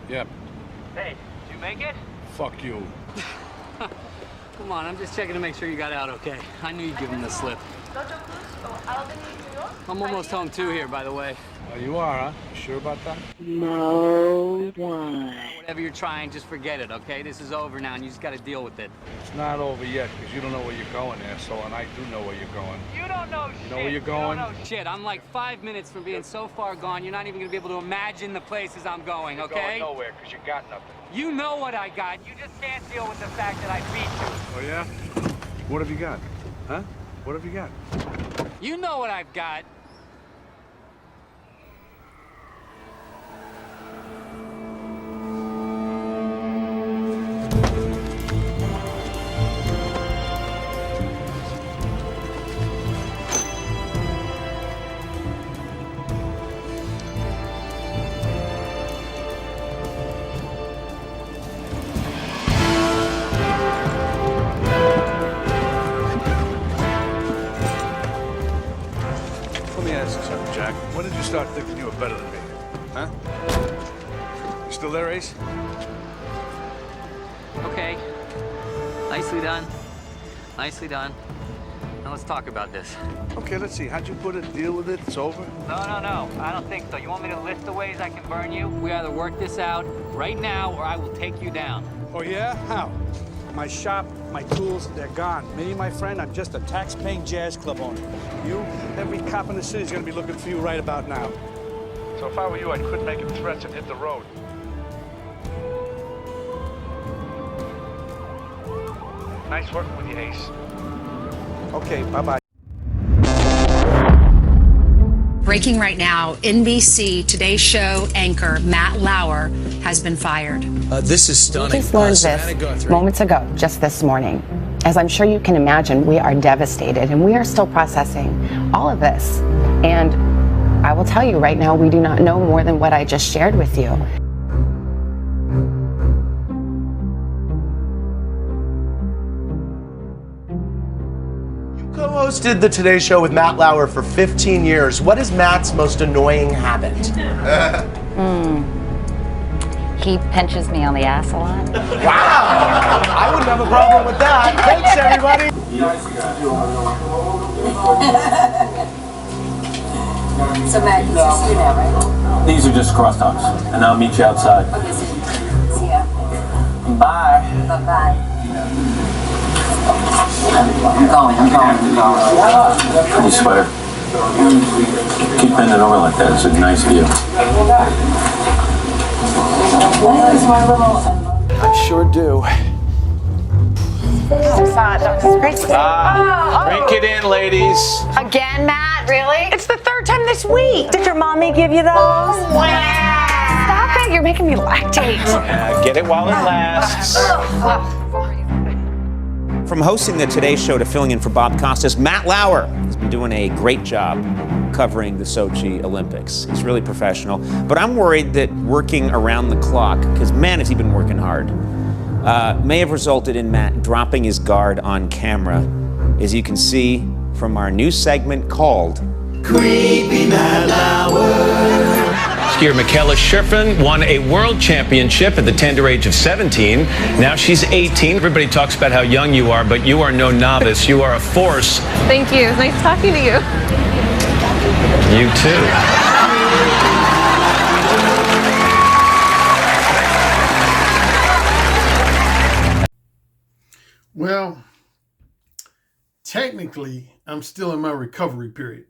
Yep. Hey, did you make it? Fuck you. Come on, I'm just checking to make sure you got out okay. I knew you'd give him the slip. I'm almost home too here, by the way. Oh, you are, huh? You sure about that? No one. Whatever you're trying, just forget it, okay? This is over now, and you just got to deal with it. It's not over yet, because you don't know where you're going, asshole, and I do know where you're going. You don't know shit. You know where you're going? You don't know shit. I'm like 5 minutes from being so far gone, you're not even going to be able to imagine the places I'm going, okay? You're going nowhere, because you got nothing. You know what I got. You just can't deal with the fact that I beat you. Oh, yeah? What have you got? Huh? What have you got? You know what I've got. Let me ask you something, Jack. When did you start thinking you were better than me? Huh? You still there, Ace? Okay. Nicely done. Nicely done. Now let's talk about this. Okay, let's see. How'd you put it? Deal with it? It's over? No. I don't think so. You want me to list the ways I can burn you? We either work this out right now or I will take you down. Oh, yeah? How? My shop, my tools, they're gone. Me, my friend, I'm just a tax-paying jazz club owner. You, every cop in the city is gonna be looking for you right about now. So if I were you, I'd quit making threats and hit the road. Nice working with you, Ace. Okay, bye-bye. Breaking right now, NBC Today Show anchor Matt Lauer has been fired. This is stunning. We just learned this moments ago, just this morning. As I'm sure you can imagine, we are devastated and we are still processing all of this. And I will tell you right now, we do not know more than what I just shared with you. Co-hosted the Today Show with Matt Lauer for 15 years. What is Matt's most annoying habit? He pinches me on the ass a lot. Wow! I wouldn't have a problem with that. Thanks, everybody. So Matt, this is you now, right? These are just crosstalks, and I'll meet you outside. Okay, see ya. Bye. Bye-bye. I'm going. Hey, sweater. Keep bending over like that. It's a nice view. I sure do. That was great. Drink it in, ladies. Again, Matt, really? It's the third time this week. Did your mommy give you those? Stop it, you're making me lactate. Get it while it lasts. From hosting the Today Show to filling in for Bob Costas, Matt Lauer has been doing a great job covering the Sochi Olympics. He's really professional, but I'm worried that working around the clock, because man, has he been working hard, may have resulted in Matt dropping his guard on camera, as you can see from our new segment called Creepy Matt Lauer. Skier Michaela Schiffrin won a world championship at the tender age of 17. Now she's 18. Everybody talks about how young you are, but you are no novice. You are a force. Thank you. It's nice talking to you. You too. Well, technically, I'm still in my recovery period.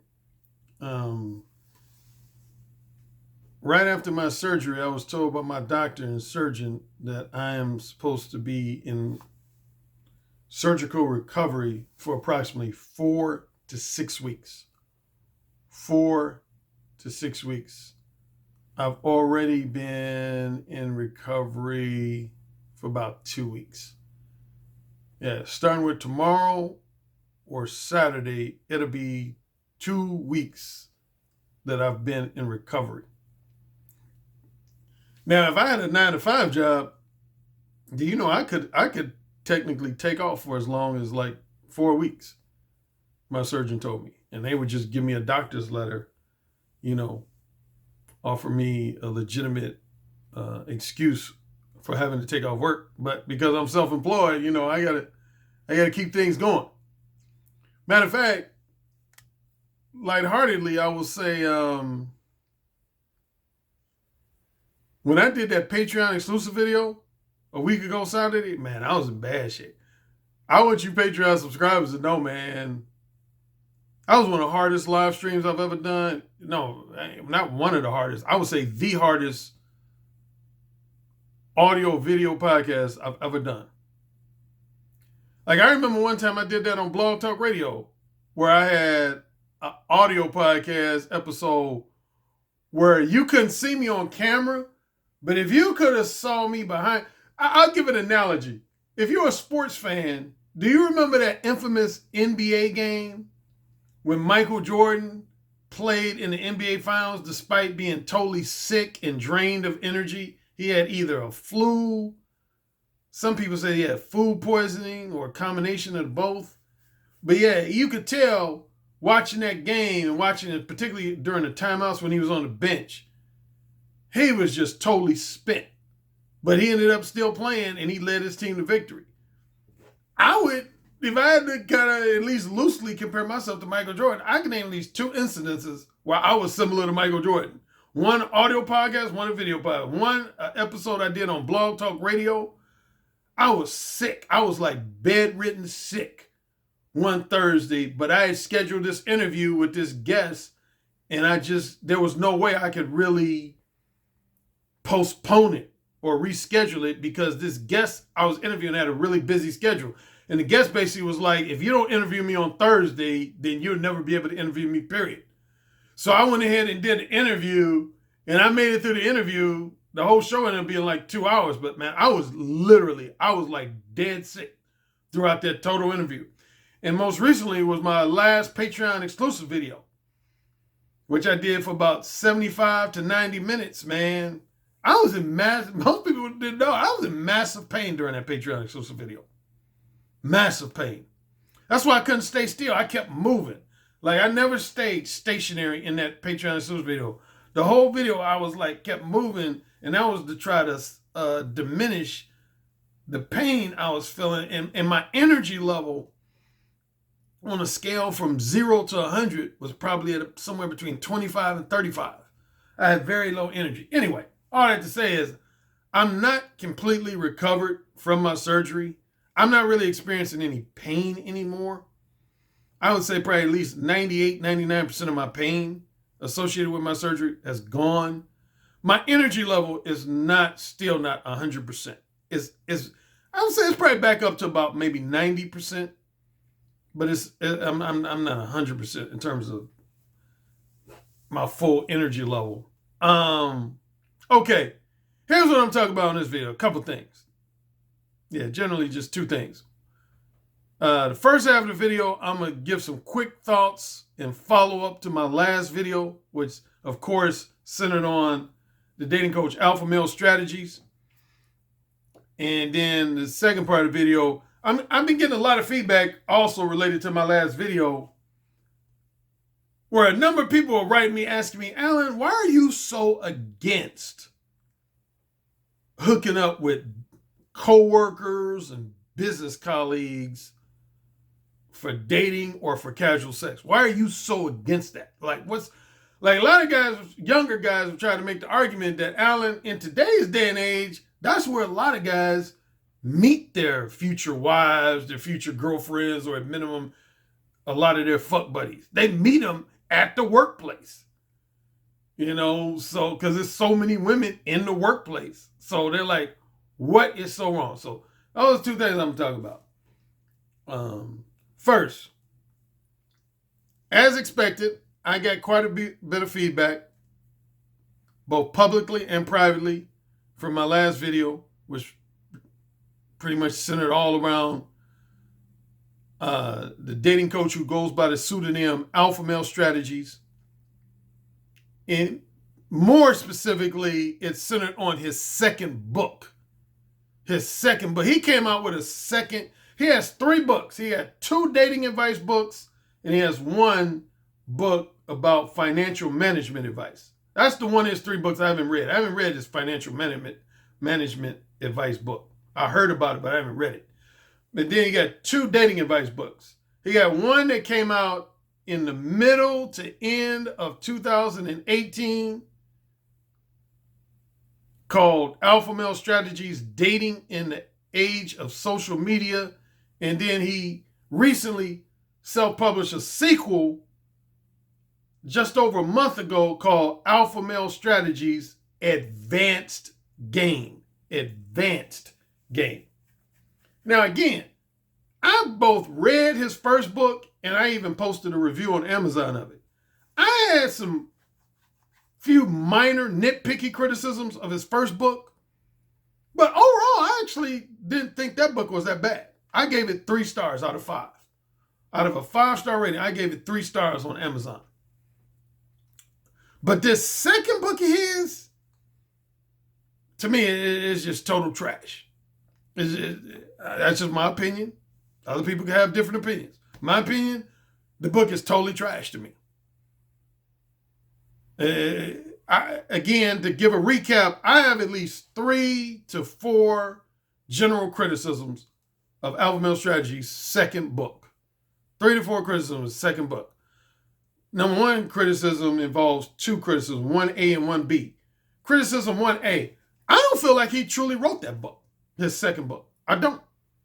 Right after my surgery, I was told by my doctor and surgeon that I am supposed to be in surgical recovery for approximately 4 to 6 weeks. 4 to 6 weeks. I've already been in recovery for about 2 weeks. Yeah, starting with tomorrow or Saturday, it'll be 2 weeks that I've been in recovery. Now, if I had a 9-to-5 job, do you know I could technically take off for as long as like 4 weeks, my surgeon told me. And they would just give me a doctor's letter, offer me a legitimate excuse for having to take off work, but because I'm self-employed, you know, I gotta keep things going. Matter of fact, lightheartedly, I will say, when I did that Patreon exclusive video a week ago Saturday, man, I was in bad shape. I want you Patreon subscribers to know, man, I was one of the hardest live streams I've ever done. No, not one of the hardest. I would say the hardest audio video podcast I've ever done. Like, I remember one time I did that on Blog Talk Radio, where I had an audio podcast episode where you couldn't see me on camera, but if you could have saw me behind, I'll give an analogy. If you're a sports fan, do you remember that infamous NBA game when Michael Jordan played in the NBA Finals despite being totally sick and drained of energy? He had either a flu, some people say he had food poisoning, or a combination of both. But yeah, you could tell watching that game and watching it, particularly during the timeouts when he was on the bench, he was just totally spent. But he ended up still playing, and he led his team to victory. I would, if I had to kind of at least loosely compare myself to Michael Jordan, I can name at least 2 incidences where I was similar to Michael Jordan. One audio podcast, one video podcast. One episode I did on Blog Talk Radio, I was sick. I was like bedridden sick one Thursday, but I had scheduled this interview with this guest, and there was no way I could really postpone it or reschedule it because this guest I was interviewing had a really busy schedule. And the guest basically was like, if you don't interview me on Thursday, then you'll never be able to interview me, period. So I went ahead and did the interview, and I made it through the interview. The whole show ended up being like 2 hours, but man, I was like dead sick throughout that total interview. And most recently was my last Patreon exclusive video, which I did for about 75 to 90 minutes, man. I was in most people didn't know, I was in massive pain during that Patreon exclusive video. Massive pain. That's why I couldn't stay still. I kept moving. Like, I never stayed stationary in that Patreon exclusive video. The whole video, I was like, kept moving, and that was to try to diminish the pain I was feeling. And my energy level on a scale from 0 to 100 was probably at somewhere between 25 and 35. I had very low energy. Anyway, all I have to say is I'm not completely recovered from my surgery. I'm not really experiencing any pain anymore. I would say probably at least 98, 99% of my pain associated with my surgery has gone. My energy level is still not 100%. I would say it's probably back up to about maybe 90%, but I'm not 100% in terms of my full energy level. Okay, here's what I'm talking about in this video. A couple things. Yeah, generally just 2 things. The first half of the video, I'm going to give some quick thoughts and follow up to my last video, which, of course, centered on the dating coach alpha male strategies. And then the second part of the video, I've been getting a lot of feedback also related to my last video, where a number of people are writing me asking me, Alan, why are you so against hooking up with coworkers and business colleagues for dating or for casual sex? Why are you so against that? Like a lot of guys, younger guys, have tried to make the argument that, Alan, in today's day and age, that's where a lot of guys meet their future wives, their future girlfriends, or at minimum, a lot of their fuck buddies. They meet them at the workplace. You know, so, because there's so many women in the workplace. So they're like, what is so wrong? So those 2 things I'm talking about. First, as expected, I got quite a bit of feedback, both publicly and privately, from my last video, which pretty much centered all around the dating coach who goes by the pseudonym Alpha Male Strategies. And more specifically, it's centered on his second book. He came out with he has 3 books. He had 2 dating advice books, and he has 1 book about financial management advice. That's the one of his 3 books I haven't read. I haven't read his financial management advice book. I heard about it, but I haven't read it. But then he got 2 dating advice books. He got one that came out in the middle to end of 2018 called Alpha Male Strategies, Dating in the Age of Social Media. And then he recently self-published a sequel just over a month ago called Alpha Male Strategies, Advanced Game. Advanced Game. Now, again, I both read his first book and I even posted a review on Amazon of it. I had some few minor nitpicky criticisms of his first book, but overall, I actually didn't think that book was that bad. I gave it 3 stars out of 5. Out of a 5-star rating, I gave it 3 stars on Amazon. But this second book of his, to me, it's just total trash. That's just my opinion. Other people can have different opinions. My opinion, the book is totally trash to me. Again, to give a recap, I have at least 3 to 4 general criticisms of Alpha Male Strategy's second book. 3 to 4 criticisms of his second book. Number 1 criticism involves 2 criticisms, 1A and 1B. Criticism 1A, I don't feel like he truly wrote that book, his second book. I don't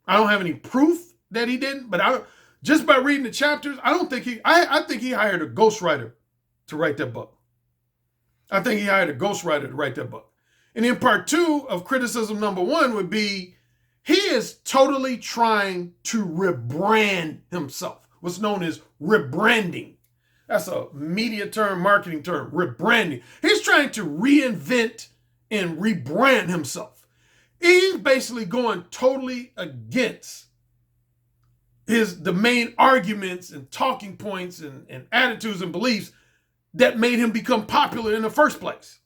have any proof that he didn't, but just by reading the chapters, I think he hired a ghostwriter to write that book. I think he hired a ghostwriter to write that book. And then part 2 of criticism number 1 would be, he is totally trying to rebrand himself. What's known as rebranding. That's a media term, marketing term, rebranding. He's trying to reinvent and rebrand himself. He's basically going totally against the main arguments and talking points and attitudes and beliefs that made him become popular in the first place.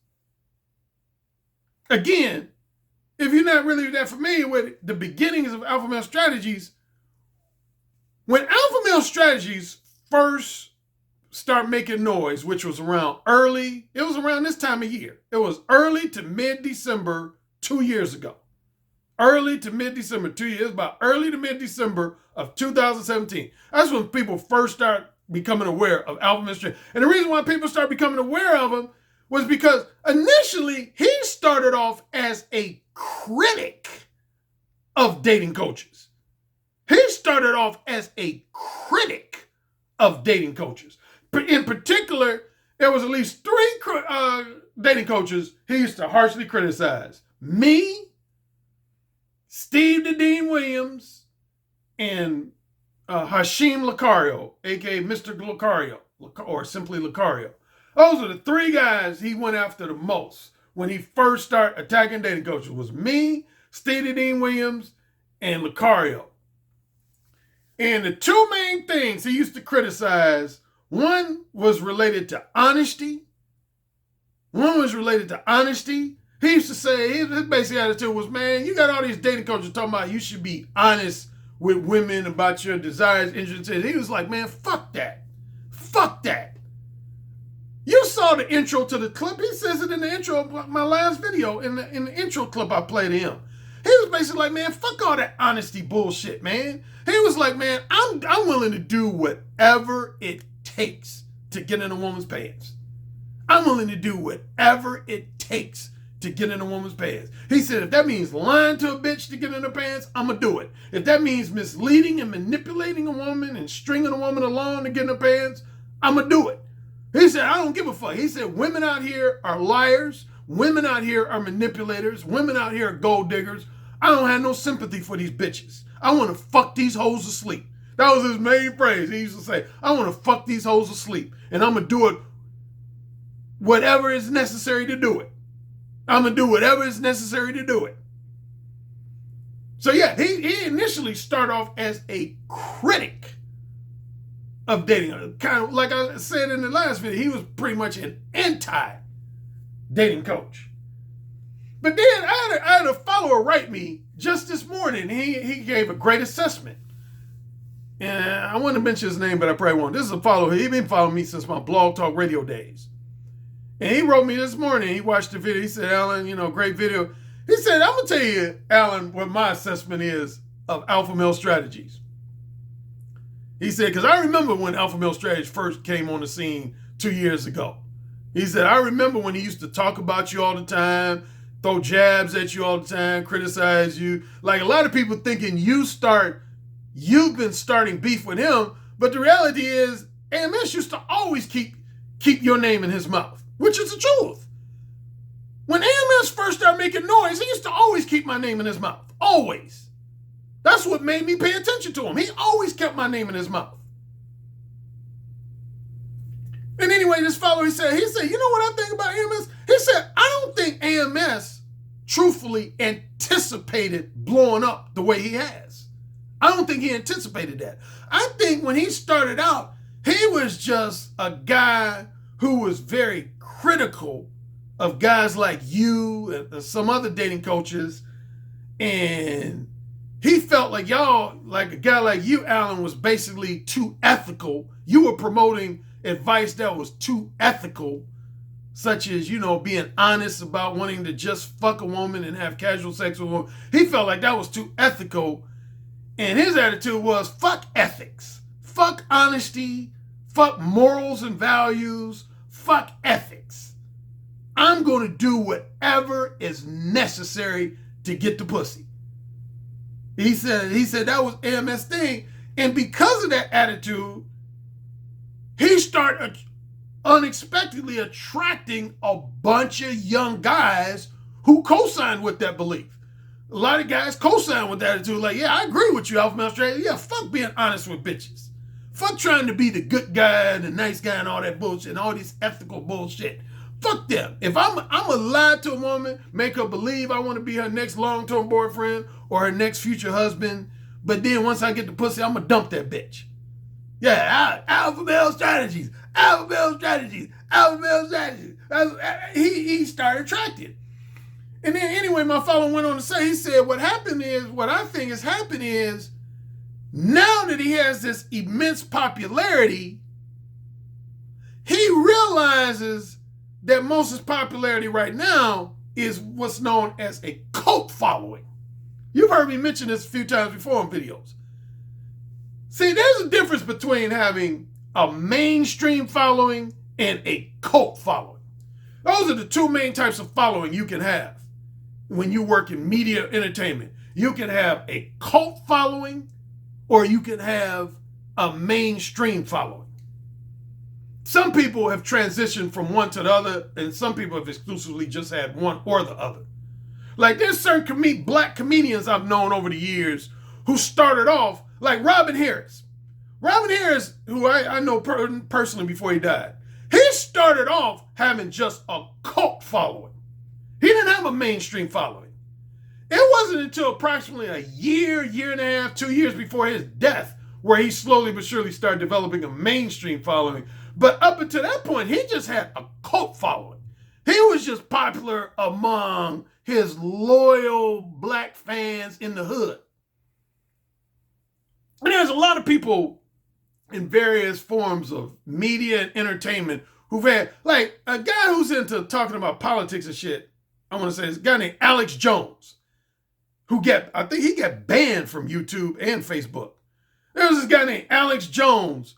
Again, if you're not really that familiar with the beginnings of Alpha Male Strategies, when Alpha Male Strategies first start making noise, which was around this time of year. It was early to mid-December 2 years ago. Early to mid-December 2 years, about early to mid-December of 2017. That's when people first start becoming aware of Alpha Male Strategies. And the reason why people start becoming aware of him was because initially he started off as a critic of dating coaches. He started off as a critic of dating coaches. In particular, there was at least 3 dating coaches he used to harshly criticize. Me, Steve the Dean Williams, and Hashim Lucario, a.k.a. Mr. Lucario, or simply Lucario. Those are the 3 guys he went after the most when he first started attacking dating coaches. It was me, Steve the Dean Williams, and Lucario. And the 2 main things he used to criticize, one was related to honesty. He used to say, his basic attitude was, man, you got all these dating coaches talking about you should be honest with women about your desires, interests. He was like, man, fuck that. Fuck that. You saw the intro to the clip. He says it in the intro of my last video, in the intro clip I played of him. He was basically like, man, fuck all that honesty bullshit, man. He was like, man, I'm willing to do whatever it takes to get in a woman's pants. I'm willing to do whatever it takes to get in a woman's pants. He said, if that means lying to a bitch to get in her pants, I'm going to do it. If that means misleading and manipulating a woman and stringing a woman along to get in her pants, I'm going to do it. He said, I don't give a fuck. He said, women out here are liars. Women out here are manipulators. Women out here are gold diggers. I don't have no sympathy for these bitches. I want to fuck these hoes asleep. That was his main phrase. He used to say, I want to fuck these hoes asleep. And I'm going to do it whatever is necessary to do it. I'm going to do whatever is necessary to do it. So yeah, he initially started off as a critic of dating. Kind of like I said in the last video, he was pretty much an anti-dating coach. But then I had a follower write me just this morning. He gave a great assessment. And I want to mention his name, but I probably won't. This is a follower. He's been following me since my Blog Talk Radio days. And he wrote me this morning. He watched the video. He said, Alan, you know, great video. He said, I'm going to tell you, Alan, what my assessment is of Alpha Male Strategies. He said, because I remember when Alpha Male Strategies first came on the scene 2 years ago. He said, I remember when he used to talk about you all the time, throw jabs at you all the time, criticize you. Like a lot of people thinking you've been starting beef with him, but the reality is AMS used to always keep your name in his mouth, which is the truth. When AMS first started making noise, he used to always keep my name in his mouth. Always. That's what made me pay attention to him. He always kept my name in his mouth. And anyway, this fellow, he said, you know what I think about AMS? He said, I don't think AMS truthfully anticipated blowing up the way he has. I don't think he anticipated that. I think when he started out, he was just a guy who was very critical of guys like you and some other dating coaches. And he felt like y'all, like a guy like you, Alan, was basically too ethical. You were promoting advice that was too ethical, such as, you know, being honest about wanting to just fuck a woman and have casual sex with a woman. He felt like that was too ethical. And his attitude was, fuck ethics, fuck honesty, fuck morals and values, fuck ethics. I'm going to do whatever is necessary to get the pussy. He said that was AMS thing. And because of that attitude, he started unexpectedly attracting a bunch of young guys who co-signed with that belief. A lot of guys co-signed with that attitude, like, yeah, I agree with you, Alpha Male Strategy. Yeah, fuck being honest with bitches. Fuck trying to be the good guy and the nice guy and all that bullshit and all this ethical bullshit. Fuck them. If I'm a lie to a woman, make her believe I want to be her next long-term boyfriend or her next future husband, but then once I get the pussy, I'm going to dump that bitch. Yeah, Alpha Male Strategies, Alpha Male Strategies, Alpha Male Strategies. He started attracting. And then anyway, my fellow went on to say, he said, what I think has happened is, now that he has this immense popularity, he realizes that most of his popularity right now is what's known as a cult following. You've heard me mention this a few times before in videos. See, there's a difference between having a mainstream following and a cult following. Those are the two main types of following you can have when you work in media entertainment. You can have a cult following or you can have a mainstream following. Some people have transitioned from one to the other, and some people have exclusively just had one or the other. Like there's certain black comedians I've known over the years who started off like Robin Harris. Robin Harris, who I know personally before he died, he started off having just a cult following. He didn't have a mainstream following. It wasn't until approximately a year and a half, 2 years before his death where he slowly but surely started developing a mainstream following. But up until that point, he just had a cult following. He was just popular among his loyal black fans in the hood. And there's a lot of people in various forms of media and entertainment who've had, like a guy who's into talking about politics and shit. I want to say this guy named Alex Jones, I think he got banned from YouTube and Facebook. There was this guy named Alex Jones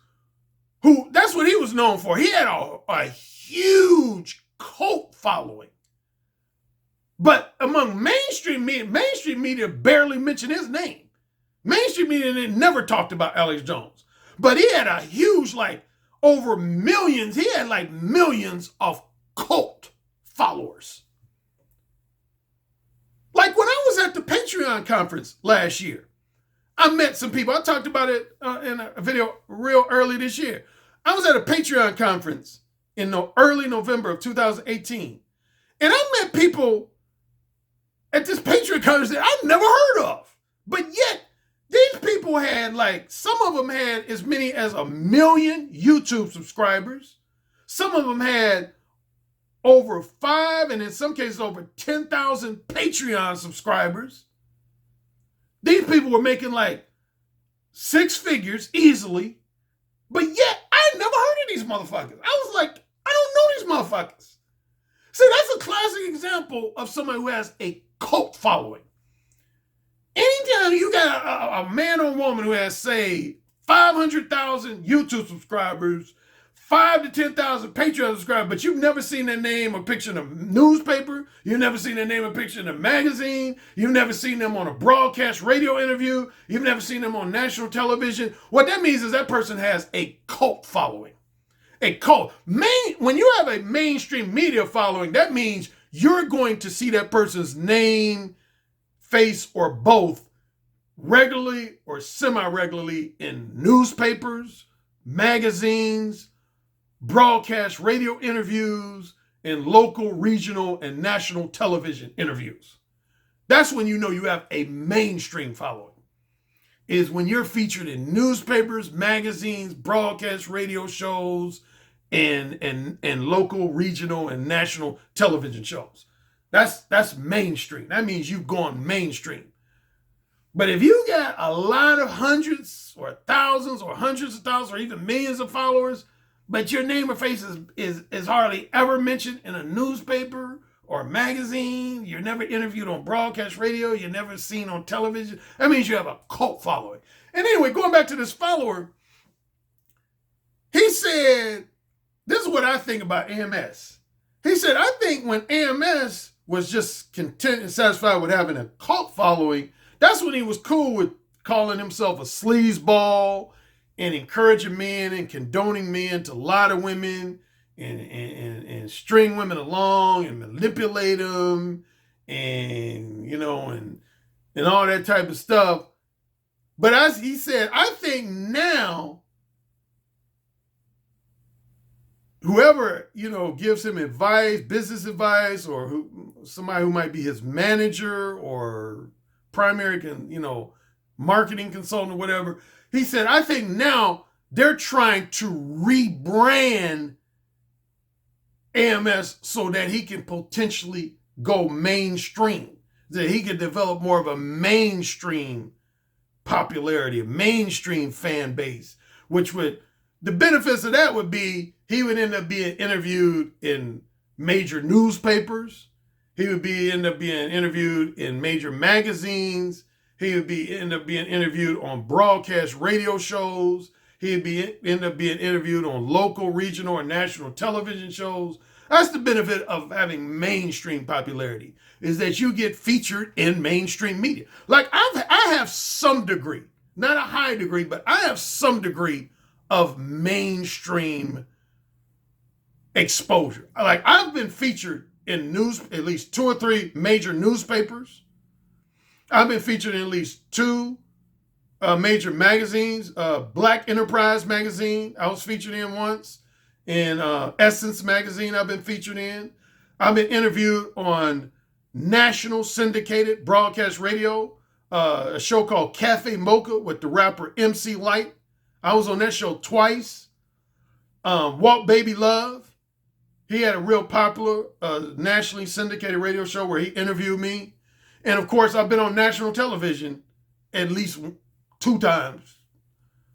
who, that's what he was known for. He had a huge cult following. But among mainstream media barely mentioned his name. Mainstream media never talked about Alex Jones. But he had a huge, like, over millions. He had like millions of cult followers. Like when I was at the Patreon conference last year, I met some people. I talked about it in a video real early this year. I was at a Patreon conference in early November of 2018. And I met people at this Patreon conference that I've never heard of. But yet, these people had some of them had as many as 1 million YouTube subscribers. Some of them had over 5 and in some cases over 10,000 Patreon subscribers. These people were making 6 figures easily. But yet, I had never heard of these motherfuckers. I was like, I don't know these motherfuckers. See, that's a classic example of somebody who has a cult following. Anytime you got a man or woman who has, say, 500,000 YouTube subscribers, 5 to 10,000 Patreon subscribers, but you've never seen their name or picture in a newspaper, you've never seen their name or picture in a magazine, you've never seen them on a broadcast radio interview, you've never seen them on national television, what that means is that person has a cult following. A cult. When you have a mainstream media following, that means you're going to see that person's name, face, or both regularly or semi-regularly in newspapers, magazines, broadcast radio interviews, and local, regional, and national television interviews. That's when you know you have a mainstream following. Is when you're featured in newspapers, magazines, broadcast radio shows, and local, regional, and national television shows. That's mainstream. That means you've gone mainstream. But if you got a lot of hundreds or thousands or hundreds of thousands or even millions of followers, but your name or face is hardly ever mentioned in a newspaper or magazine, you're never interviewed on broadcast radio, you're never seen on television, that means you have a cult following. And anyway, going back to this follower, he said, this is what I think about AMS. He said, I think when AMS was just content and satisfied with having a cult following, that's when he was cool with calling himself a sleazeball and encouraging men and condoning men to lie to women and string women along and manipulate them and, you know, and all that type of stuff. But as he said, I think now whoever, you know, gives him advice, business advice, or somebody who might be his manager or primary, marketing consultant or whatever, he said, I think now they're trying to rebrand AMS so that he can potentially go mainstream, that he could develop more of a mainstream popularity, a mainstream fan base, which would, the benefits of that would be he would end up being interviewed in major newspapers. He would end up being interviewed in major magazines. He would end up being interviewed on broadcast radio shows. He'd end up being interviewed on local, regional, or national television shows. That's the benefit of having mainstream popularity, is that you get featured in mainstream media. Like I have some degree, not a high degree, but I have some degree of mainstream exposure. Like I've been featured in at least 2 or 3 major newspapers. I've been featured in at least 2 major magazines. Black Enterprise magazine, I was featured in once. In Essence magazine, I've been featured in. I've been interviewed on national syndicated broadcast radio, a show called Cafe Mocha with the rapper MC Light. I was on that show twice. Walk Baby Love. He had a real popular nationally syndicated radio show where he interviewed me. And of course, I've been on national television at least 2 times.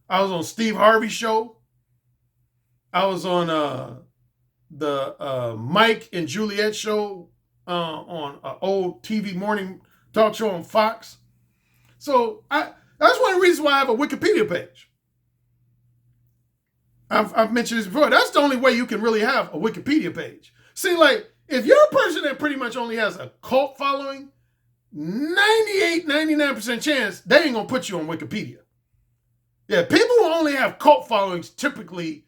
I was on Steve Harvey's show. I was on the Mike and Juliet show on an old TV morning talk show on Fox. So that's one of the reasons why I have a Wikipedia page. I've mentioned this before. That's the only way you can really have a Wikipedia page. See, like, if you're a person that pretty much only has a cult following, 99% chance they ain't gonna put you on Wikipedia. Yeah, people who only have cult followings typically,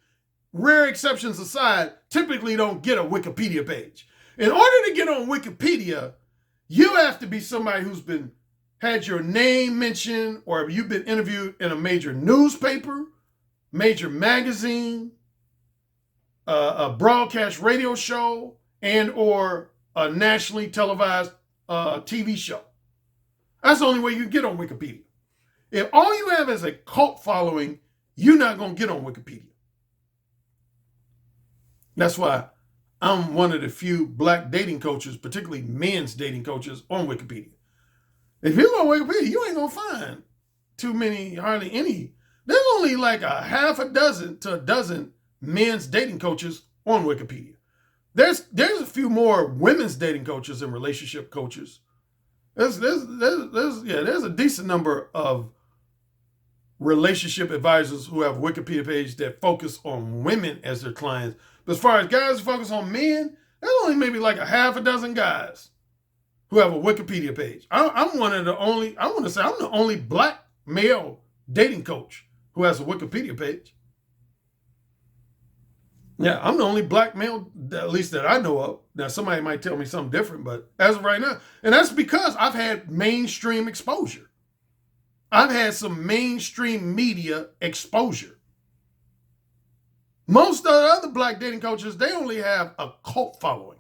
rare exceptions aside, typically don't get a Wikipedia page. In order to get on Wikipedia, you have to be somebody who's had your name mentioned, or you've been interviewed in a major newspaper, major magazine, a broadcast radio show, and or a nationally televised TV show. That's the only way you can get on Wikipedia. If all you have is a cult following, you're not going to get on Wikipedia. That's why I'm one of the few black dating coaches, particularly men's dating coaches, on Wikipedia. If you go on Wikipedia, you ain't going to find too many, hardly any. There's only like a half a dozen to a dozen men's dating coaches on Wikipedia. There's a few more women's dating coaches and relationship coaches. There's a decent number of relationship advisors who have Wikipedia pages that focus on women as their clients. But as far as guys who focus on men, there's only maybe like a half a dozen guys who have a Wikipedia page. I'm one of the only, I want to say I'm the only black male dating coach who has a Wikipedia page. Yeah, I'm the only black male, at least that I know of. Now, somebody might tell me something different, but as of right now, and that's because I've had mainstream exposure. I've had some mainstream media exposure. Most of the other black dating coaches, they only have a cult following.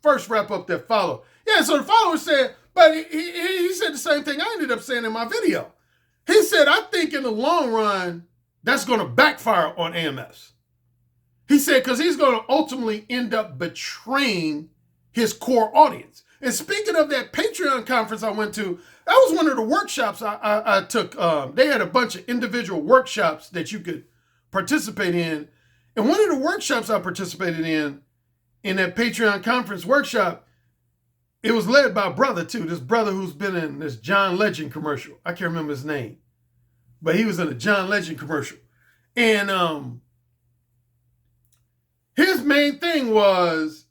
First wrap up that follow. Yeah, so the follower said, but he said the same thing I ended up saying in my video. He said, I think in the long run, that's going to backfire on AMS. He said, because he's going to ultimately end up betraying his core audience. And speaking of that Patreon conference I went to, that was one of the workshops I took. They had a bunch of individual workshops that you could participate in. And one of the workshops I participated in that Patreon conference workshop, it was led by a brother too. This brother who's been in this John Legend commercial. I can't remember his name, but he was in a John Legend commercial. And his main thing was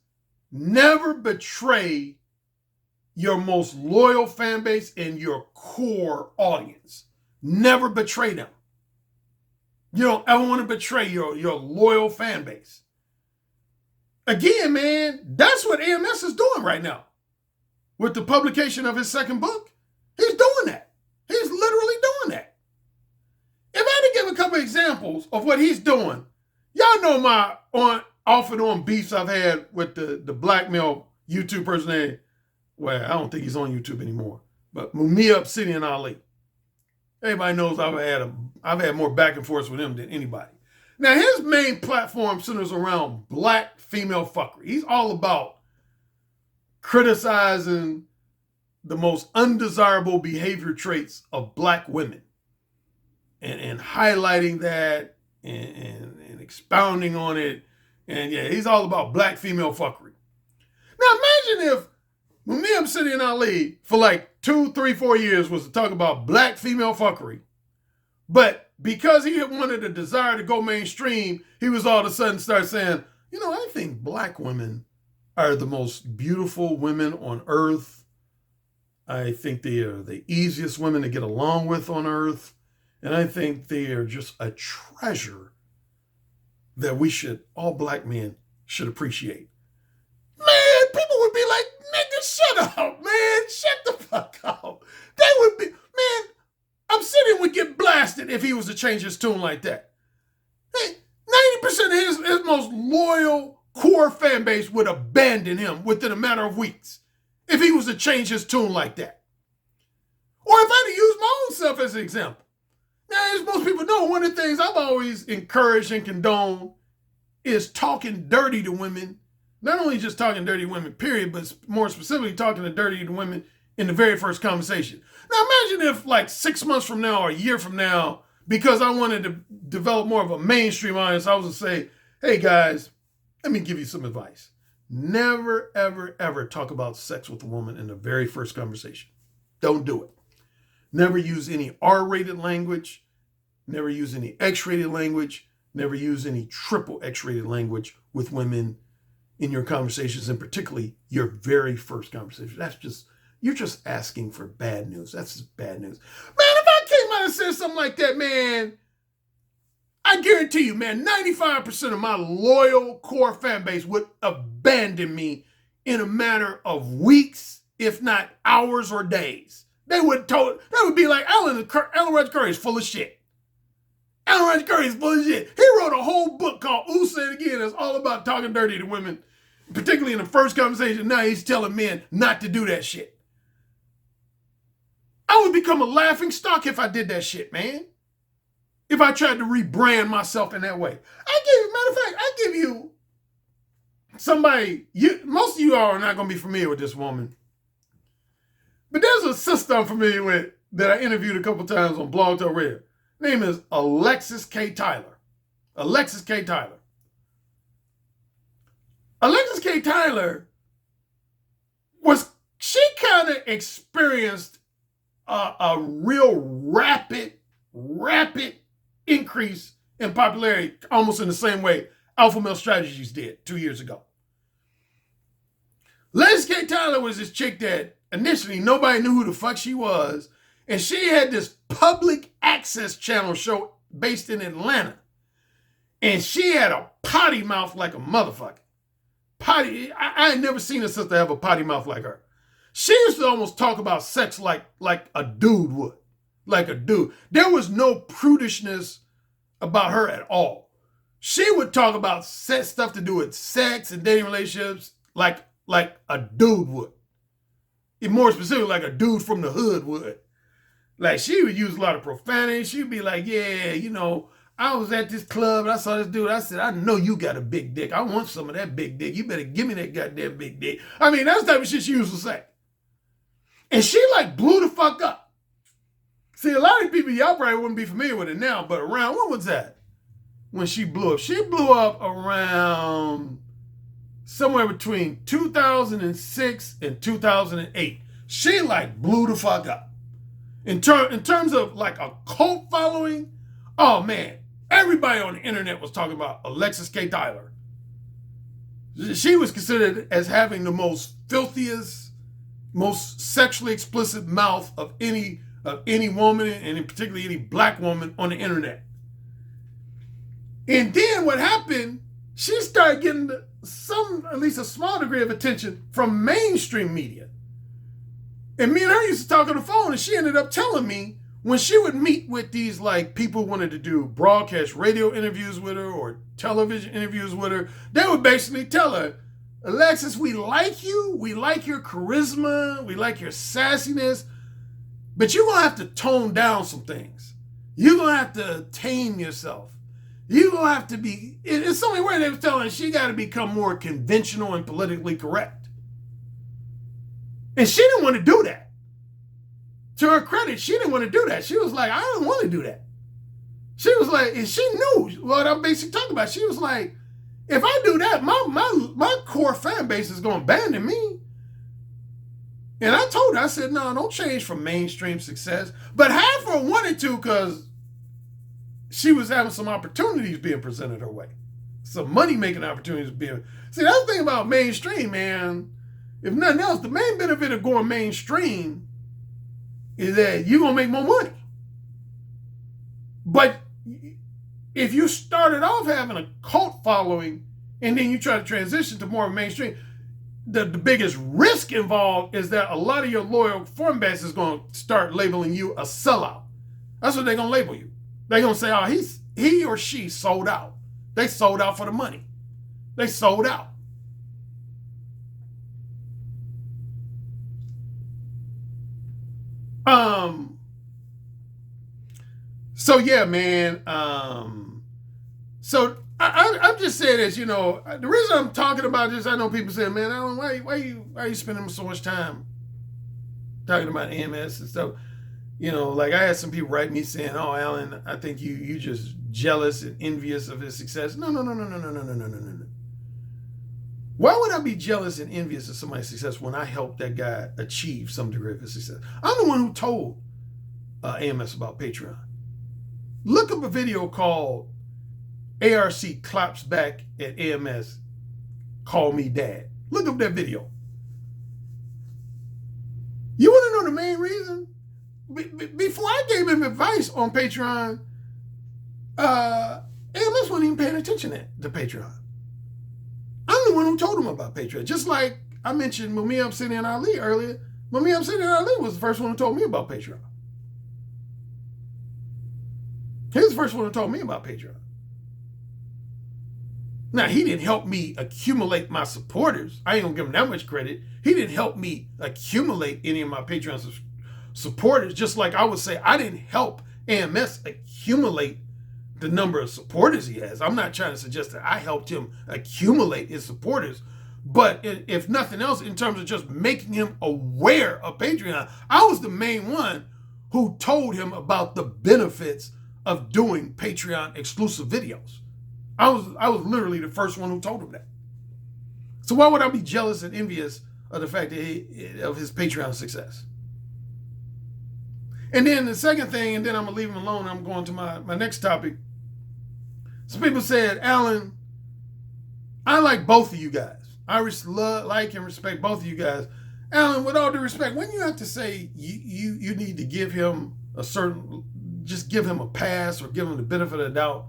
never betray your most loyal fan base and your core audience. Never betray them. You don't ever want to betray your loyal fan base. Again, man, that's what AMS is doing right now. With the publication of his second book, he's doing that. He's literally doing that. If I had to give a couple examples of what he's doing, y'all know my off and on beefs I've had with the black male YouTube personality. Well, I don't think he's on YouTube anymore. But Mumia Obsidian Ali. Everybody knows I've had more back and forth with him than anybody. Now, his main platform centers around black female fuckery. He's all about criticizing the most undesirable behavior traits of black women and highlighting that and expounding on it. And yeah, he's all about black female fuckery. Now, imagine if Mumia Obsidian Ali for like 2, 3, 4 years was to talk about black female fuckery, but because he had wanted a desire to go mainstream, he was all of a sudden start saying, you know, I think black women are the most beautiful women on earth. I think they are the easiest women to get along with on earth. And I think they are just a treasure that all black men should appreciate. Man, people would be like, nigga, shut up, man. Shut the fuck up. They would be, man, Obsidian would get blasted if he was to change his tune like that. Hey, 90% of his most loyal core fan base would abandon him within a matter of weeks if he was to change his tune like that. Or if I had to use my own self as an example. Now, as most people know, one of the things I've always encouraged and condoned is talking dirty to women. Not only just talking dirty to women, period, but more specifically talking dirty to women in the very first conversation. Now, imagine if like 6 months from now or a year from now, because I wanted to develop more of a mainstream audience, I was to say, hey guys, let me give you some advice. Never, ever, ever talk about sex with a woman in the very first conversation. Don't do it. Never use any R-rated language. Never use any X-rated language. Never use any triple X-rated language with women in your conversations, and particularly your very first conversation. You're just asking for bad news. That's just bad news. Man, if I came out and said something like that, man, I guarantee you, man, 95% of my loyal core fan base would abandon me in a matter of weeks, if not hours or days. They would be like, Alan Reg Currie is full of shit. Alan Reg Currie is full of shit. He wrote a whole book called Ooh, Say It Again. It's all about talking dirty to women, particularly in the first conversation. Now he's telling men not to do that shit. I would become a laughing stock if I did that shit, man. If I tried to rebrand myself in that way. Matter of fact, I give you somebody, most of you all are not going to be familiar with this woman. But there's a sister I'm familiar with that I interviewed a couple times on Blog Talk Radio. Name is Alexis K. Tyler. Alexis K. Tyler. Alexis K. Tyler she kind of experienced a real rapid increase in popularity, almost in the same way Alpha Male Strategies did 2 years ago. Alexis K. Tyler was this chick that initially nobody knew who the fuck she was, and she had this public access channel show based in Atlanta. And she had a potty mouth like a motherfucker. I had never seen a sister have a potty mouth like her. She used to almost talk about sex like a dude would. Like a dude. There was no prudishness about her at all. She would talk about stuff to do with sex and dating relationships like a dude would. And more specifically, like a dude from the hood would. Like, she would use a lot of profanity. She'd be like, yeah, you know, I was at this club and I saw this dude. I said, I know you got a big dick. I want some of that big dick. You better give me that goddamn big dick. I mean, that's the type of shit she used to say. And she like blew the fuck up. See, a lot of people, y'all probably wouldn't be familiar with it now, but around, when was that? When she blew up? She blew up around somewhere between 2006 and 2008. She like blew the fuck up. In terms of like a cult following, oh man, everybody on the internet was talking about Alexis K. Tyler. She was considered as having the most filthiest, most sexually explicit mouth of any woman, and in particularly any black woman on the internet. And then what happened, she started getting at least a small degree of attention from mainstream media. And me and her used to talk on the phone, and she ended up telling me when she would meet with these like people who wanted to do broadcast radio interviews with her or television interviews with her, they would basically tell her, Alexis, we like you. We like your charisma. We like your sassiness. But you're going to have to tone down some things. You're going to have to tame yourself. You're going to have to be, it's the only way they were telling her she got to become more conventional and politically correct. And she didn't want to do that. To her credit, she didn't want to do that. She was like, I don't want to do that. She was like, and she knew what I'm basically talking about. She was like, if I do that, my core fan base is going to abandon me. And I told her, I said, no, don't change from mainstream success. But half her wanted to because she was having some opportunities being presented her way. Some money-making opportunities being. See, that's the thing about mainstream, man. If nothing else, the main benefit of going mainstream is that you're going to make more money. But if you started off having a cult following and then you try to transition to more mainstream, the biggest risk involved is that a lot of your loyal fan base is going to start labeling you a sellout. That's what they're going to label you. They're going to say, oh, he or she sold out. They sold out for the money. They sold out. So yeah, man. So I'm just saying this, you know, the reason I'm talking about this, I know people say, man, Alan, why are you spending so much time talking about AMS and stuff? You know, like I had some people write me saying, oh, Alan, I think you just jealous and envious of his success. No. Why would I be jealous and envious of somebody's success when I helped that guy achieve some degree of his success? I'm the one who told AMS about Patreon. Look up a video called ARC Claps Back at AMS, Call Me Dad. Look up that video. You want to know the main reason? Before I gave him advice on Patreon, AMS wasn't even paying attention to Patreon. I'm the one who told him about Patreon. Just like I mentioned Mumia Obsidian Ali earlier. Mumia Obsidian Ali was the first one who told me about Patreon. He was the first one who told me about Patreon. Now, he didn't help me accumulate my supporters. I ain't gonna give him that much credit. He didn't help me accumulate any of my Patreon supporters, just like I would say I didn't help AMS accumulate the number of supporters he has. I'm not trying to suggest that I helped him accumulate his supporters, but if nothing else, in terms of just making him aware of Patreon, I was the main one who told him about the benefits of doing Patreon exclusive videos. I was literally the first one who told him that. So why would I be jealous and envious of the fact that of his Patreon success? And then the second thing, and then I'm going to leave him alone. I'm going to my next topic. Some people said, Alan, I like both of you guys. I like and respect both of you guys. Alan, with all due respect, when you have to say you need to give him just give him a pass or give him the benefit of the doubt,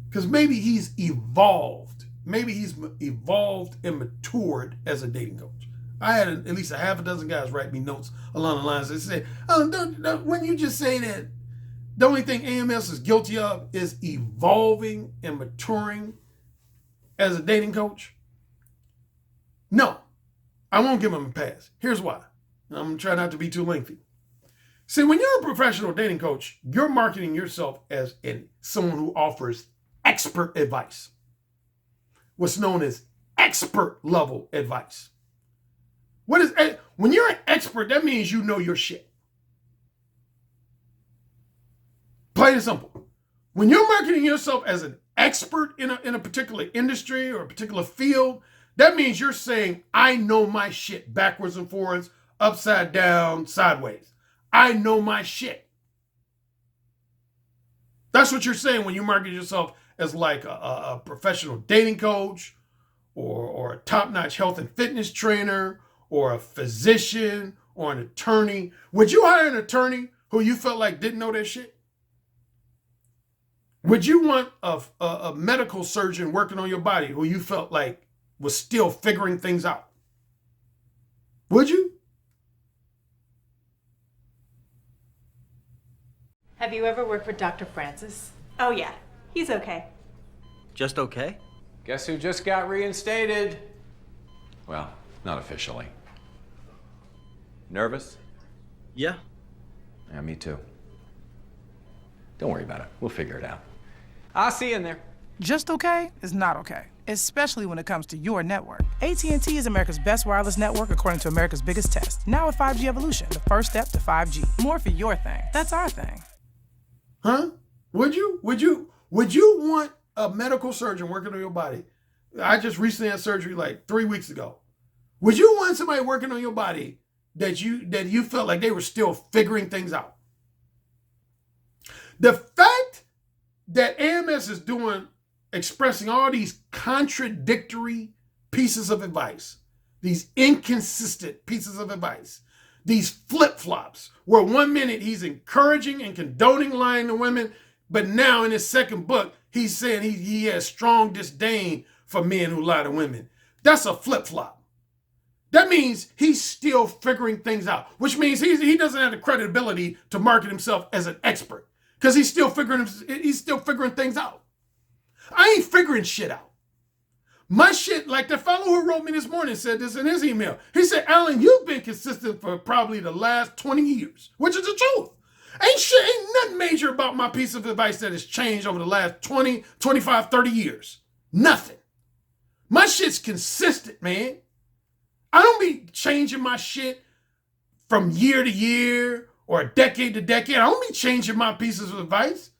because maybe he's evolved. Maybe he's evolved and matured as a dating coach. I had at least a half a dozen guys write me notes along the lines that say, "Oh, when you just say that the only thing AMS is guilty of is evolving and maturing as a dating coach," no, I won't give him a pass. Here's why. I'm going to try not to be too lengthy. See, when you're a professional dating coach, you're marketing yourself as someone who offers expert advice. What's known as expert level advice. When you're an expert, that means you know your shit. Plain and simple. When you're marketing yourself as an expert in a particular industry or a particular field, that means you're saying, I know my shit backwards and forwards, upside down, sideways. I know my shit. That's what you're saying when you market yourself as like a professional dating coach or a top-notch health and fitness trainer or a physician or an attorney. Would you hire an attorney who you felt like didn't know their shit? Would you want a medical surgeon working on your body who you felt like was still figuring things out? Would you? Have you ever worked with Dr. Francis? Oh, yeah. He's okay. Just okay? Guess who just got reinstated? Well, not officially. Nervous? Yeah. Yeah, me too. Don't worry about it. We'll figure it out. I'll see you in there. Just okay is not okay, especially when it comes to your network. AT&T is America's best wireless network according to America's biggest test. Now with 5G evolution, the first step to 5G. More for your thing. That's our thing. Huh? Would you want a medical surgeon working on your body? I just recently had surgery like 3 weeks ago. Would you want somebody working on your body that you felt like they were still figuring things out? The fact that AMS is expressing all these contradictory pieces of advice, these inconsistent pieces of advice, these flip-flops, where 1 minute he's encouraging and condoning lying to women, but now in his second book, he's saying he has strong disdain for men who lie to women. That's a flip-flop. That means he's still figuring things out, which means he doesn't have the credibility to market himself as an expert because he's still figuring things out. I ain't figuring shit out. My shit, like the fellow who wrote me this morning said this in his email. He said, Alan, you've been consistent for probably the last 20 years, which is the truth. Ain't nothing major about my piece of advice that has changed over the last 20, 25, 30 years. Nothing. My shit's consistent, man. I don't be changing my shit from year to year or decade to decade. I don't be changing my pieces of advice.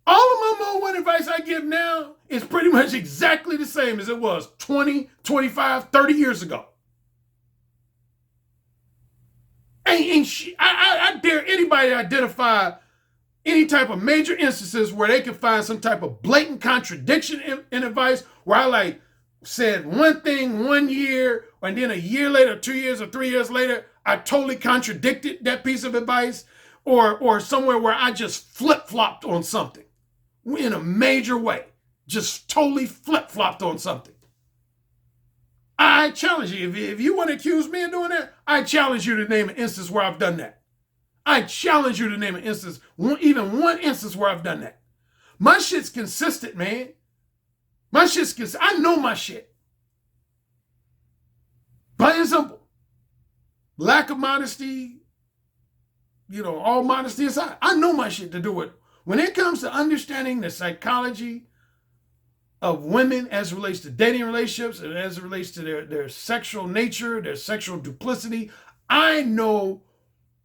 All of my one advice I give now is pretty much exactly the same as it was 20, 25, 30 years ago. I dare anybody to identify any type of major instances where they can find some type of blatant contradiction in advice where I said one thing 1 year and then a year later, 2 years or 3 years later, I totally contradicted that piece of advice or somewhere where I just flip-flopped on something in a major way, just totally flip-flopped on something. I challenge you. If you want to accuse me of doing that, I challenge you to name an instance where I've done that. I challenge you to name an instance, even one instance where I've done that. My shit's consistent, man. My shit's consistent. I know my shit. Plain and simple. Lack of modesty, all modesty aside, I know my shit to do it. When it comes to understanding the psychology of women as it relates to dating relationships and as it relates to their sexual nature, their sexual duplicity, I know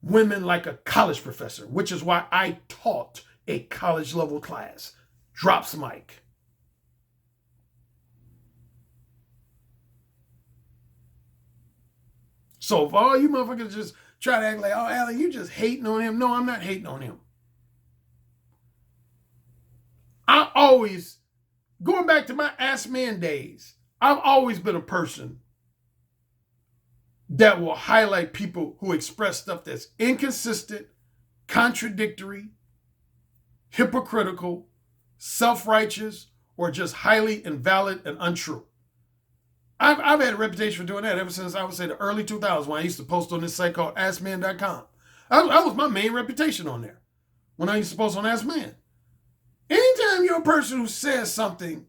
women like a college professor, which is why I taught a college level class. Drops mic. So if all you motherfuckers just try to act like, oh, Alan, you just hating on him. No, I'm not hating on him. I always, going back to my Ask Man days, I've always been a person that will highlight people who express stuff that's inconsistent, contradictory, hypocritical, self-righteous, or just highly invalid and untrue. I've had a reputation for doing that ever since, I would say, the early 2000s, when I used to post on this site called AskMan.com. That was my main reputation on there when I used to post on Ask Man. Anytime you're a person who says something,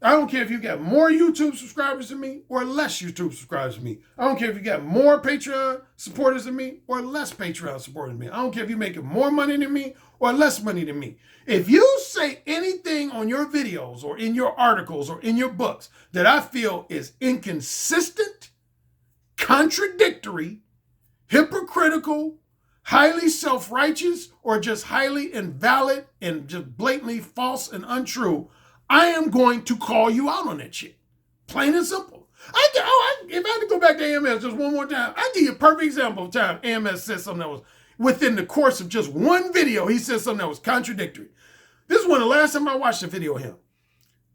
I don't care if you got more YouTube subscribers than me or less YouTube subscribers than me. I don't care if you got more Patreon supporters than me or less Patreon supporters than me. I don't care if you're making more money than me or less money than me. If you say anything on your videos or in your articles or in your books that I feel is inconsistent, contradictory, hypocritical, highly self-righteous, or just highly invalid and just blatantly false and untrue, I am going to call you out on that shit. Plain and simple. If I had to go back to AMS just one more time, I'll give you a perfect example of time AMS said something that was, within the course of just one video, he said something that was contradictory. This is one of the last time I watched a video of him.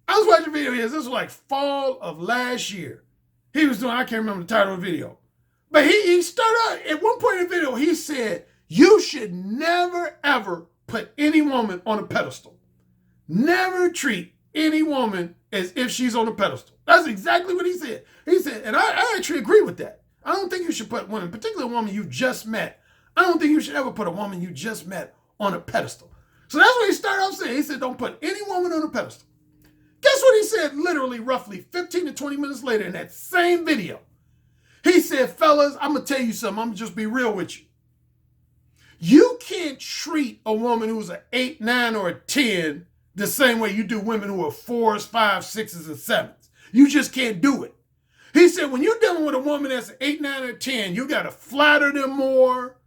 I was watching a video of his, this was like fall of last year. He was doing, I can't remember the title of the video. But he started out, at one point in the video, he said, you should never, ever put any woman on a pedestal. Never treat any woman as if she's on a pedestal. That's exactly what he said. He said, and I actually agree with that. I don't think you should put women, particularly a woman you just met, I don't think you should ever put a woman you just met on a pedestal. So that's what he started off saying. He said, don't put any woman on a pedestal. Guess what he said literally roughly 15 to 20 minutes later in that same video? He said, fellas, I'm going to tell you something. I'm going to just be real with you. You can't treat a woman who's an 8, 9, or a 10 the same way you do women who are 4s, 5s, 6s, and 7s. You just can't do it. He said, when you're dealing with a woman that's an 8, 9, or 10, you got to flatter them more.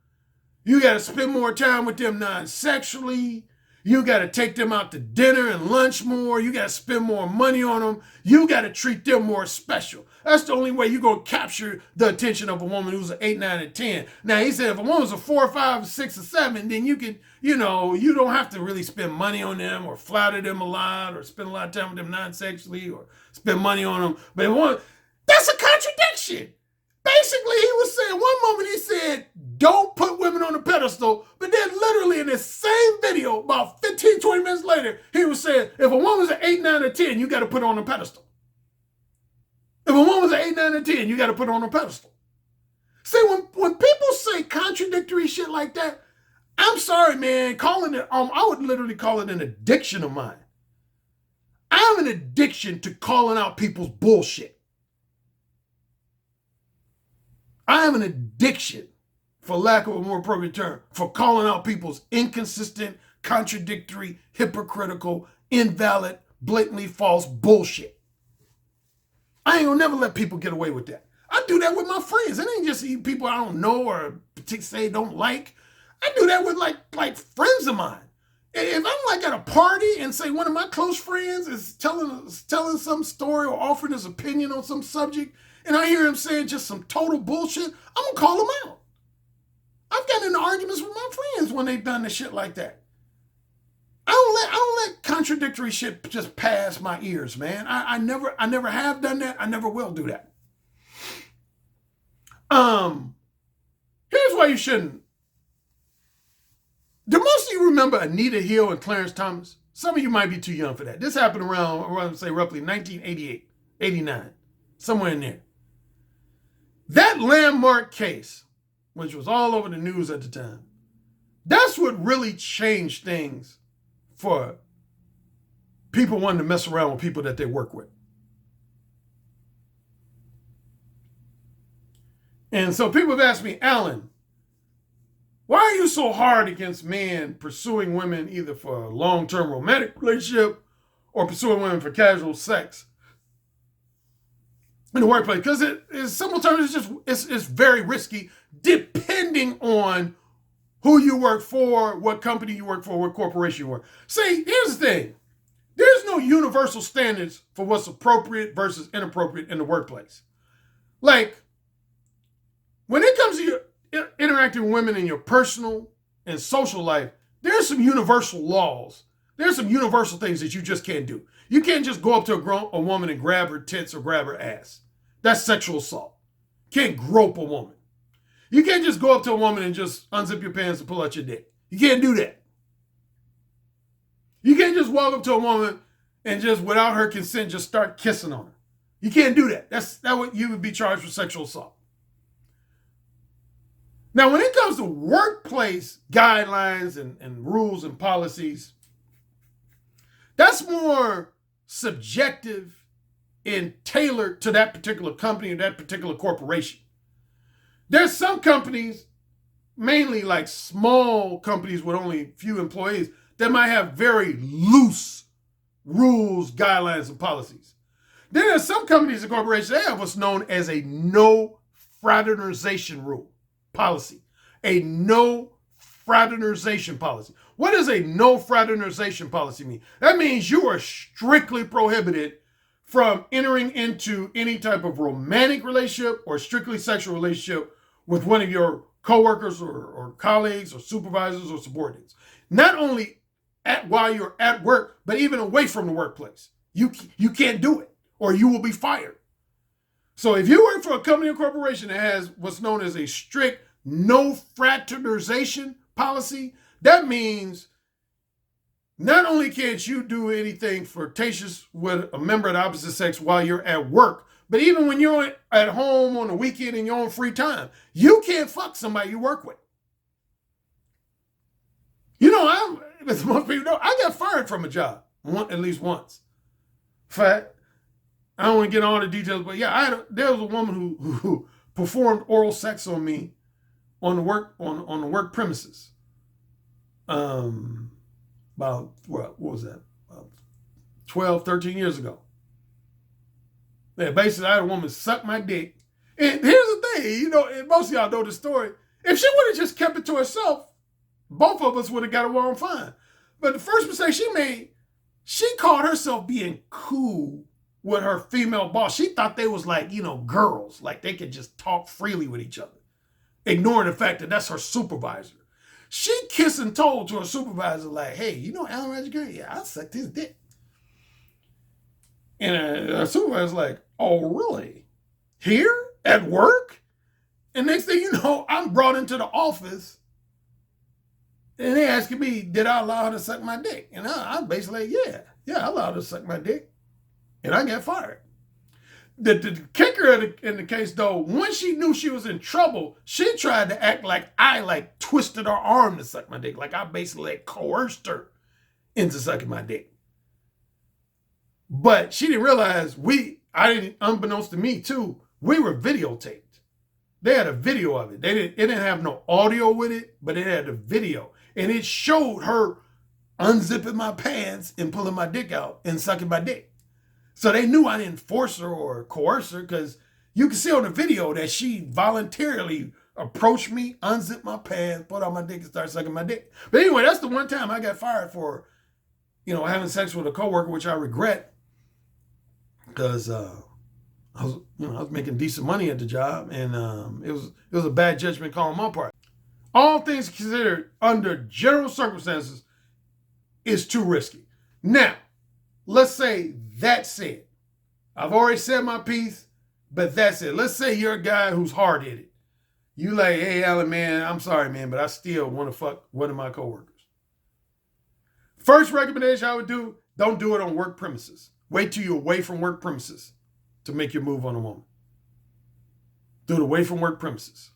You got to spend more time with them non-sexually. You got to take them out to dinner and lunch more. You got to spend more money on them. You got to treat them more special. That's the only way you're going to capture the attention of a woman who's an 8, 9, and 10. Now, he said if a woman's a 4, 5, 6, or 7, then you can, you don't have to really spend money on them or flatter them a lot or spend a lot of time with them non-sexually or spend money on them. But that's a contradiction. Basically, he was saying, one moment he said, don't put women on a pedestal, but then literally in the same video, about 15, 20 minutes later, he was saying, if a woman's an 8, 9, or 10, you got to put her on a pedestal. If a woman's an 8, 9, or 10, you got to put her on a pedestal. See, when people say contradictory shit like that, I'm sorry, man, calling it, I would literally call it an addiction of mine. I have an addiction to calling out people's bullshit. I have an addiction, for lack of a more appropriate term, for calling out people's inconsistent, contradictory, hypocritical, invalid, blatantly false bullshit. I ain't gonna never let people get away with that. I do that with my friends. It ain't just people I don't know or say don't like. I do that with like friends of mine. If I'm like at a party and say one of my close friends is telling some story or offering his opinion on some subject, and I hear him saying just some total bullshit, I'm gonna call him out. I've gotten into arguments with my friends when they've done the shit like that. I don't let contradictory shit just pass my ears, man. I never have done that. I never will do that. Here's why you shouldn't. Do most of you remember Anita Hill and Clarence Thomas? Some of you might be too young for that. This happened around say roughly 1988, 89, somewhere in there. That landmark case, which was all over the news at the time, that's what really changed things for people wanting to mess around with people that they work with. And so people have asked me, Alan, why are you so hard against men pursuing women either for a long-term romantic relationship or pursuing women for casual sex in the workplace? Because in simple terms, it's very risky depending on who you work for, what company you work for, what corporation you work. See, here's the thing. There's no universal standards for what's appropriate versus inappropriate in the workplace. Like, when it comes to your interacting with women in your personal and social life, there's some universal laws. There's some universal things that you just can't do. You can't just go up to a woman and grab her tits or grab her ass. That's sexual assault. You can't grope a woman. You can't just go up to a woman and just unzip your pants and pull out your dick. You can't do that. You can't just walk up to a woman and just, without her consent, just start kissing on her. You can't do that. That would, you would be charged with sexual assault. Now, when it comes to workplace guidelines and rules and policies, that's more subjective and tailored to that particular company or that particular corporation. There's some companies, mainly like small companies with only a few employees, that might have very loose rules, guidelines, and policies. Then there's some companies and corporations, they have what's known as a no fraternization rule policy. A no fraternization policy. What does a no fraternization policy mean? That means you are strictly prohibited from entering into any type of romantic relationship or strictly sexual relationship with one of your coworkers or colleagues or supervisors or subordinates. Not only while you're at work, but even away from the workplace. You can't do it or you will be fired. So if you work for a company or corporation that has what's known as a strict no fraternization policy, that means not only can't you do anything flirtatious with a member of the opposite sex while you're at work, but even when you're at home on the weekend in your own free time, you can't fuck somebody you work with. You know, as most people know, I got fired from a job at least once. In fact, I don't want to get all the details, but yeah, there was a woman who performed oral sex on me on the work premises. About what was that? 12, 13 years ago. Yeah, basically, I had a woman suck my dick. And here's the thing, you know, and most of y'all know the story. If she would have just kept it to herself, both of us would have got along fine. But the first mistake she made, she called herself being cool with her female boss. She thought they was like, you know, girls, like they could just talk freely with each other, ignoring the fact that that's her supervisor. She kissed and told to her supervisor, like, hey, you know Alan Roger Currie? Yeah, I sucked his dick. And her supervisor's like, oh, really? Here? At work? And next thing you know, I'm brought into the office and they asking me, did I allow her to suck my dick? And I'm basically like, yeah, I allowed her to suck my dick. And I got fired. The kicker in the case, though, once she knew she was in trouble, she tried to act like I twisted her arm to suck my dick. Like I basically coerced her into sucking my dick. But she didn't realize unbeknownst to me too, we were videotaped. They had a video of it. It didn't have no audio with it, but it had a video. And it showed her unzipping my pants and pulling my dick out and sucking my dick. So they knew I didn't force her or coerce her because you can see on the video that she voluntarily approached me, unzipped my pants, put out my dick and started sucking my dick. But anyway, that's the one time I got fired for, you know, having sex with a coworker, which I regret because I was making decent money at the job, and it was a bad judgment call on my part. All things considered, under general circumstances, is too risky. Now, let's say that's it. I've already said my piece, but that's it. Let's say you're a guy who's hard-headed. You like, hey, Alan, man, I'm sorry, man, but I still want to fuck one of my coworkers. First recommendation I would do, don't do it on work premises. Wait till you're away from work premises to make your move on a woman. Do it away from work premises.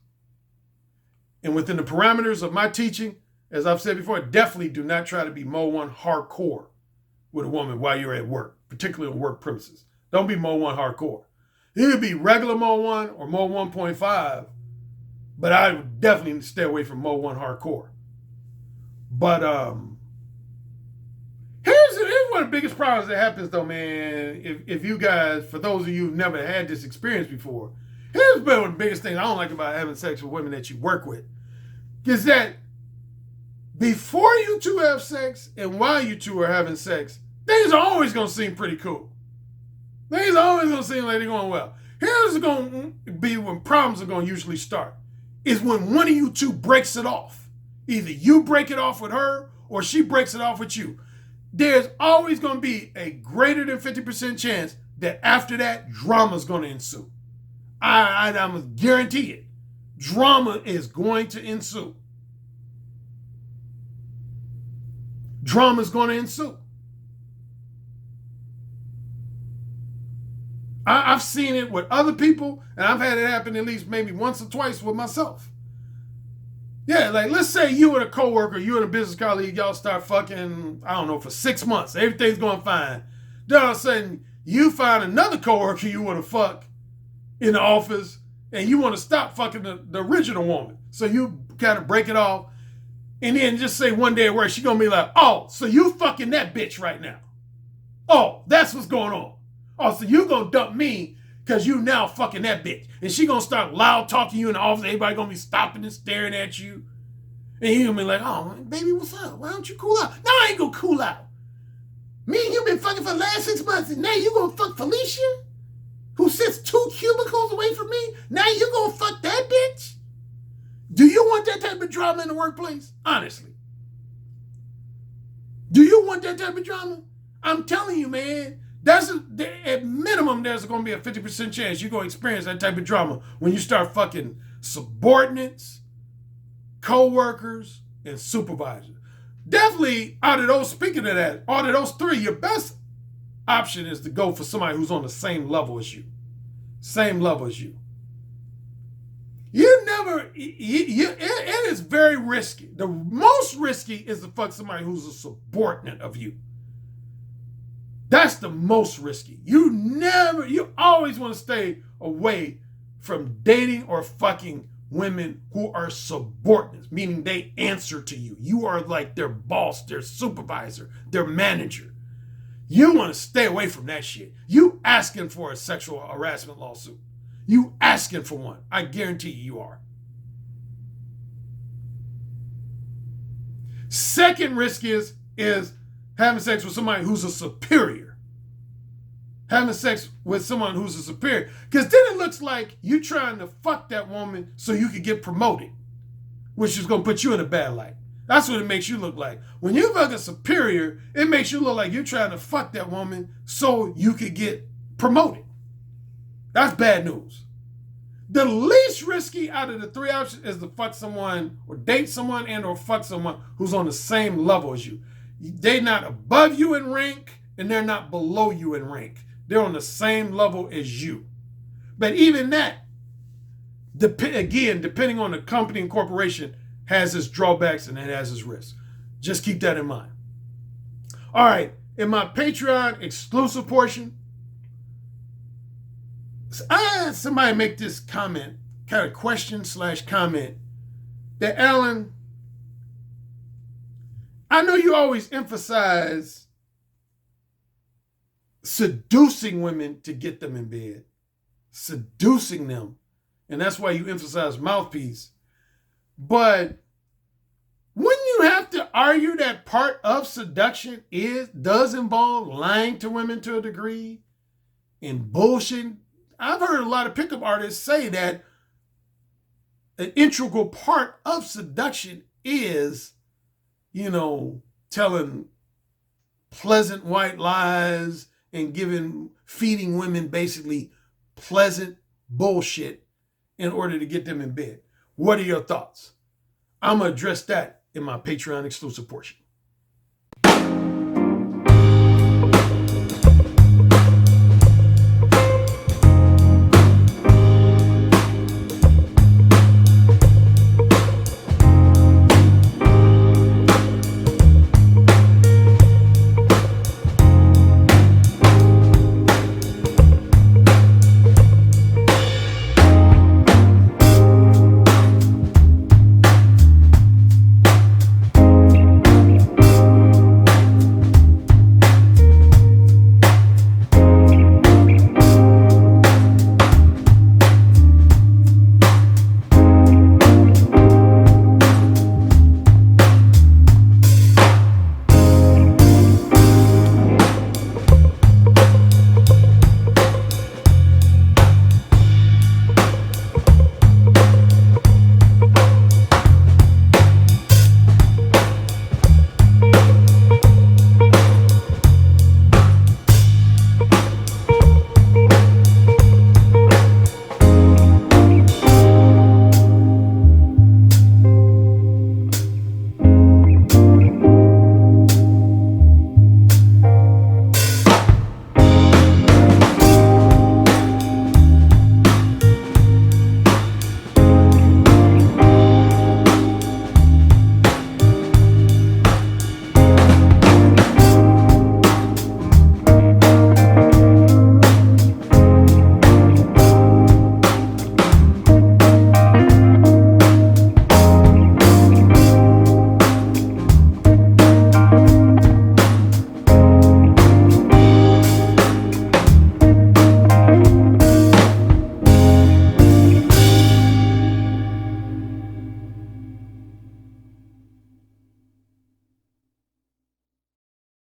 And within the parameters of my teaching, as I've said before, definitely do not try to be Mo 1 hardcore with a woman while you're at work, particularly on work premises. Don't be Mo 1 hardcore. You could be regular Mo 1 or Mo 1.5, but I would definitely stay away from Mo 1 hardcore. But here's one of the biggest problems that happens though, man. If you guys, for those of you who've never had this experience before, here's one of the biggest things I don't like about having sex with women that you work with, is that before you two have sex and while you two are having sex, things are always going to seem pretty cool. Things are always going to seem like they're going well. Here's going to be when problems are going to usually start, is when one of you two breaks it off. Either you break it off with her or she breaks it off with you. There's always going to be a greater than 50% chance that after that, drama is going to ensue. I'm going to guarantee it. Drama is going to ensue. Drama is going to ensue. I've seen it with other people, and I've had it happen at least maybe once or twice with myself. Yeah, like let's say you and a coworker, you and a business colleague, y'all start fucking, I don't know, for 6 months. Everything's going fine. Then all of a sudden, you find another coworker you want to fuck in the office, and you want to stop fucking the original woman. So you kind of break it off, and then just say one day at work, she's going to be like, oh, so you fucking that bitch right now. Oh, that's what's going on. Oh, so you going to dump me because you now fucking that bitch. And she going to start loud talking you in the office. Everybody going to be stopping and staring at you. And you going to be like, oh, baby, what's up? Why don't you cool out? No, I ain't going to cool out. Me and you been fucking for the last 6 months, and now you going to fuck Felicia, who sits 2 cubicles away from me? Now you going to fuck that bitch? Do you want that type of drama in the workplace? Honestly. Do you want that type of drama? I'm telling you, man, at minimum, there's going to be a 50% chance you're going to experience that type of drama when you start fucking subordinates, co-workers, and supervisors. Definitely, out of those, speaking of that, out of those 3, your best option is to go for somebody who's on the same level as you. Same level as you. It is very risky. The most risky is to fuck somebody who's a subordinate of you. That's the most risky. You always want to stay away from dating or fucking women who are subordinates, meaning they answer to you. You are like their boss, their supervisor, their manager. You want to stay away from that shit. You asking for a sexual harassment lawsuit. You asking for one. I guarantee you are. Second risk is having sex with somebody who's a superior. Having sex with someone who's a superior. Because then it looks like you trying to fuck that woman so you could get promoted, which is going to put you in a bad light. That's what it makes you look like. When you fuck a superior, it makes you look like you're trying to fuck that woman so you could get promoted. That's bad news. The least risky out of the 3 options is to fuck someone or date someone and or fuck someone who's on the same level as you. They're not above you in rank and they're not below you in rank. They're on the same level as you. But even that, again, depending on the company and corporation, has its drawbacks and it has its risks. Just keep that in mind. All right, in my Patreon exclusive portion, I had somebody make this comment, kind of question/comment, that Alan, I know you always emphasize seducing women to get them in bed, seducing them, and that's why you emphasize mouthpiece. But wouldn't you have to argue that part of seduction does involve lying to women to a degree and bullshitting? I've heard a lot of pickup artists say that an integral part of seduction is, telling pleasant white lies and feeding women basically pleasant bullshit in order to get them in bed. What are your thoughts? I'm going to address that in my Patreon exclusive portion.